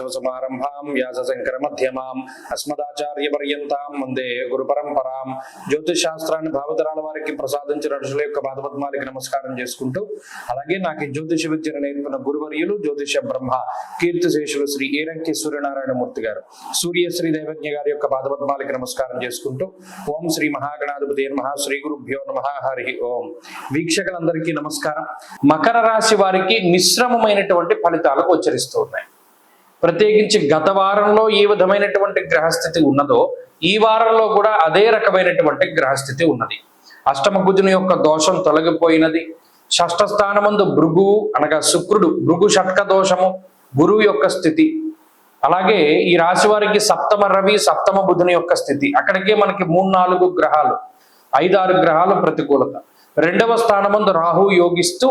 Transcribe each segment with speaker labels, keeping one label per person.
Speaker 1: సదాశివసమారంభాం వ్యాసశంకర మధ్యమాం అస్మదాచార్యపర్యంతాం వందే గురు పరంపరాం. జ్యోతిష్ శాస్త్రాన్ని భావతరాల వారికి ప్రసాదించిన ఋషుల యొక్క పాదపద్మాలకి నమస్కారం చేసుకుంటూ, అలాగే నాకు ఈ జ్యోతిష విద్యను నేర్పిన గురువర్యులు జ్యోతిష బ్రహ్మ కీర్తిశేషులు శ్రీ ఏరంకి సూర్యనారాయణమూర్తి గారు, సూర్యశ్రీ దైవజ్ఞ గారి యొక్క పాదపద్మాలకి నమస్కారం చేసుకుంటూ, ఓం శ్రీ మహాగణాధిపతి నమః, శ్రీ గురుభ్యో నమః, హరి ఓం. వీక్షకులందరికీ నమస్కారం. మకర రాశి వారికి మిశ్రమమైనటువంటి ఫలితాలు గోచరిస్తూ ఉన్నాయి. ప్రత్యేకించి గత వారంలో ఏ విధమైనటువంటి గ్రహస్థితి ఉన్నదో ఈ వారంలో కూడా అదే రకమైనటువంటి గ్రహస్థితి ఉన్నది. అష్టమ కుజుని యొక్క దోషం తొలగిపోయినది. షష్ఠ స్థానమందు భృగు అనగా శుక్రుడు, భృగు షట్క దోషము, గురువు యొక్క స్థితి. అలాగే ఈ రాశి వారికి సప్తమ రవి, సప్తమ బుధుని యొక్క స్థితి. అక్కడికే మనకి 3-4 గ్రహాలు, 5-6 గ్రహాలు ప్రతికూలత. రెండవ స్థానమందు రాహు యోగిస్తూ,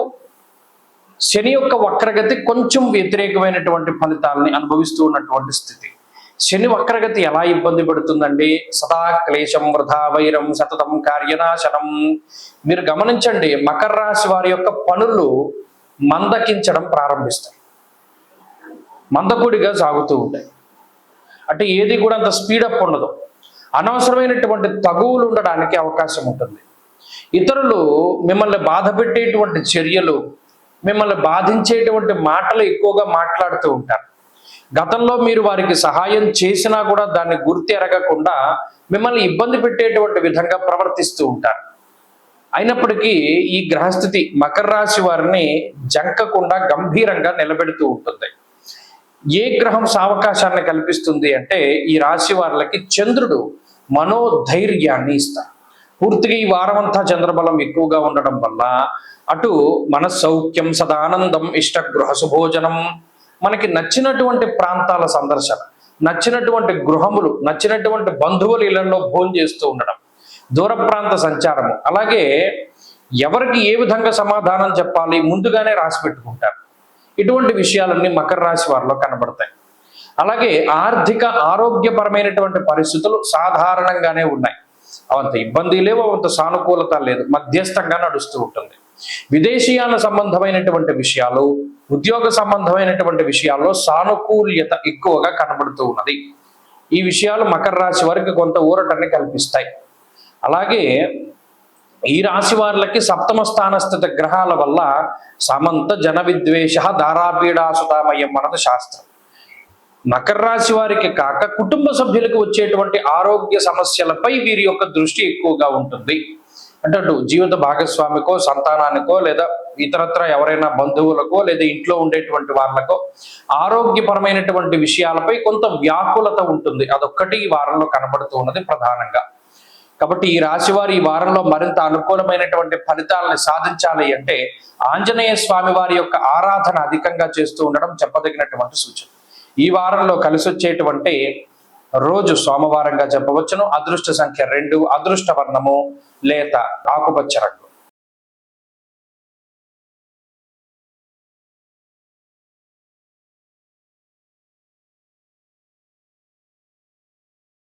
Speaker 1: శని యొక్క వక్రగతి కొంచెం వ్యతిరేకమైనటువంటి ఫలితాలని అనుభవిస్తూ ఉన్నటువంటి స్థితి. శని వక్రగతి ఎలా ఇబ్బంది పడుతుందండి? సదా క్లేశం వృధా వైరం సతతం కార్యనాశనం. మీరు గమనించండి, మకర రాశి వారి యొక్క పనులు మందకించడం ప్రారంభిస్తాయి, మందకుడిగా సాగుతూ ఉంటాయి. అంటే ఏది కూడా అంత స్పీడప్ ఉండదు. అనవసరమైనటువంటి తగువులు ఉండడానికి అవకాశం ఉంటుంది. ఇతరులు మిమ్మల్ని బాధ పెట్టేటువంటి చర్యలు, మిమ్మల్ని బాధించేటువంటి మాటలు ఎక్కువగా మాట్లాడుతూ ఉంటారు. గతంలో మీరు వారికి సహాయం చేసినా కూడా దాన్ని గుర్తు ఎరగకుండా మిమ్మల్ని ఇబ్బంది పెట్టేటువంటి విధంగా ప్రవర్తిస్తూ ఉంటారు. అయినప్పటికీ ఈ గ్రహస్థితి మకర రాశి వారిని జంకకుండా గంభీరంగా నిలబెడుతూ ఉంటుంది. ఏ గ్రహం సావకాశాన్ని కల్పిస్తుంది అంటే ఈ రాశి వారికి చంద్రుడు మనోధైర్యాన్ని ఇస్తారు. పూర్తిగా ఈ వారం అంతా చంద్రబలం ఎక్కువగా ఉండడం వల్ల అటు మనస్సౌఖ్యం, సదానందం, ఇష్టగృహ సుభోజనం, మనకి నచ్చినటువంటి ప్రాంతాల సందర్శన, నచ్చినటువంటి గృహములు, నచ్చినటువంటి బంధువుల ఇళ్లలో భోజనం చేస్తూ ఉండడం, దూర ప్రాంత సంచారము, అలాగే ఎవరికి ఏ విధంగా సమాధానం చెప్పాలి ముందుగానే రాసి పెట్టుకుంటారు. ఇటువంటి విషయాలన్నీ మకర రాశి వారిలో కనబడతాయి. అలాగే ఆర్థిక ఆరోగ్యపరమైనటువంటి పరిస్థితులు సాధారణంగానే ఉన్నాయి. అవంత ఇబ్బంది లేవు, అవంత సానుకూలత లేదు, మధ్యస్థంగా నడుస్తూ ఉంటుంది. విదేశీయాన సంబంధమైనటువంటి విషయాలు, ఉద్యోగ సంబంధమైనటువంటి విషయాల్లో సానుకూల్యత ఎక్కువగా కనబడుతూ ఉన్నది. ఈ విషయాలు మకర రాశి వారికి కొంత ఊరటని కల్పిస్తాయి. అలాగే ఈ రాశి వారికి సప్తమ స్థానస్థిత గ్రహాల వల్ల సమంత జన విద్వేష దారాపీడాసుతామయం అన్నది శాస్త్రం. మకర రాశి వారికి కాక కుటుంబ సభ్యులకు వచ్చేటువంటి ఆరోగ్య సమస్యలపై వీరి యొక్క దృష్టి ఎక్కువగా ఉంటుంది. అంటే అటు జీవిత భాగస్వామికో, సంతానానికో, లేదా ఇతరత్ర ఎవరైనా బంధువులకో, లేదా ఇంట్లో ఉండేటువంటి వాళ్ళకో ఆరోగ్యపరమైనటువంటి విషయాలపై కొంత వ్యాకులత ఉంటుంది. అదొక్కటి ఈ వారంలో కనబడుతూ ఉన్నది ప్రధానంగా. కాబట్టి ఈ రాశి వారు ఈ వారంలో మరింత అనుకూలమైనటువంటి ఫలితాలను సాధించాలి అంటే ఆంజనేయ స్వామి వారి యొక్క ఆరాధన అధికంగా చేస్తూ ఉండడం చెప్పదగినటువంటి సూచన. ఈ వారంలో కలిసి వచ్చేటువంటి రోజు సోమవారంగా చెప్పవచ్చును. అదృష్ట సంఖ్య 2, అదృష్ట వర్ణము లేత ఆకుపచ్చ రంగు.